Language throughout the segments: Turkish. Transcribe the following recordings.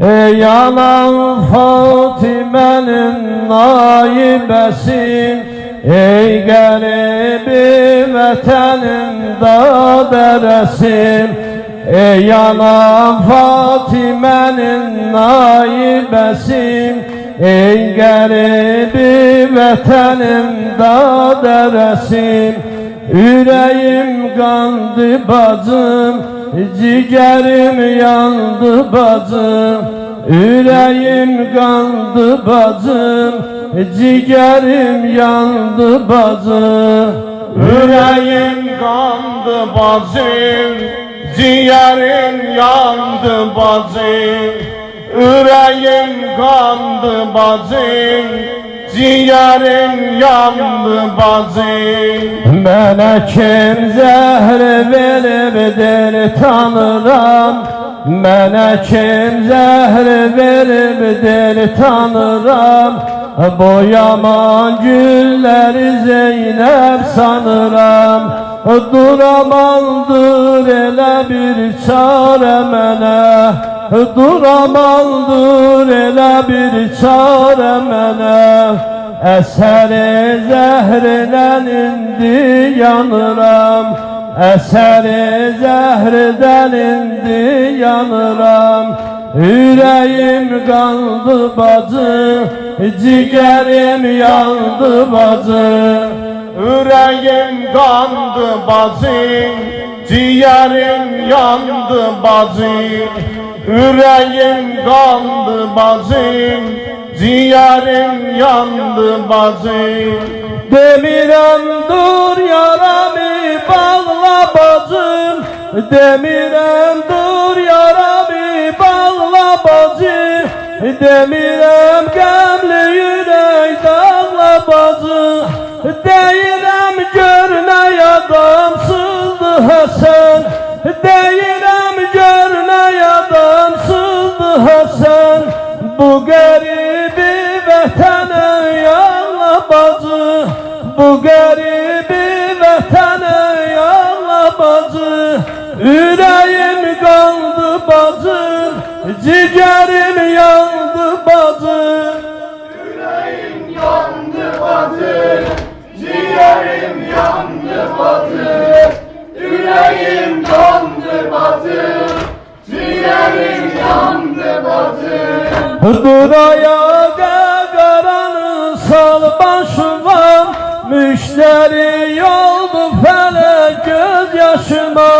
Ey yanan Fatime'nin naibesin, ey garibi vatanın daderesin. Ey yanan Fatime'nin naibesin, ey garibi vatanın daderesin. Yüreğim kandı bacım, ciğerim yandı bacım. Yüreğim kandı bacım, ciğerim yandı bacım. Yüreğim kandı bacım, ciğerim yandı bacım. Yüreğim kandı bacım, ciğerim yandı bacım. Mənə kim zəhr veribdir tanıram, mənə kim zəhr veribdir tanıram. Bu yaman gülləri Zeynəb sanıram. Duramandır elə bir çarə mənə, duramandır elə bir çarə mənə. Əsəri zəhrdən indi yanıram, əsəri zəhrdən indi yanıram. Yüreğim kandı bacı, ciğerim yandı bacı. Yüreğim kandı bacım, ciğerim yandı bacım. Yüreğim kandı bacım, ciğerim yandı bacım. Demirəm dur yaramı bağla bacım, demirəm dur yaramı bağla bacım. Demirəm qəmli yürək dağla bacım. Deyirəm gör nə adamsızdı Həsən, deyirəm gör nə adamsızdı Həsən. Bu qəribi vətənə yalla bacı, bu qəribi vətənə yalla bacı. Yüreğim kandı bacı, ciğerim yandı bacı. Yüreğim yandı bacı, ciğerim yandı bacı. Yüreğim yandı bacı, ciğerim yandı bacı. Duraya qaranı sal başıma, müşteri oldu felek göz yaşıma.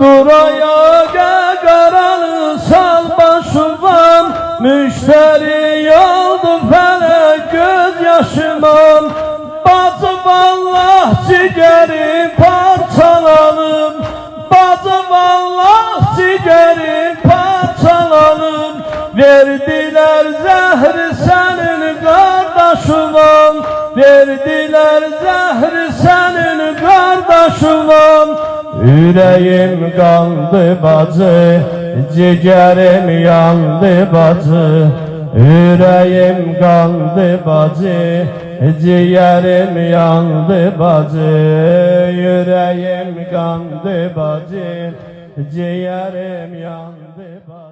Duraya qaranı sal başıma, müşteri oldu felek göz yaşıma. Bacı vallah ciğerim parçalanım, bacı vallah ciğerim parçalanım. Verdiler zəhri sənin qardaşıvam, verdiler zəhri sənin qardaşıvam. Yüreğim kandı bacı, ciğerim yandı bacı. Yüreğim kandı bacı, ciğerim yandı bacı. Yüreğim kandı bacı, ciğerim yandı bacı.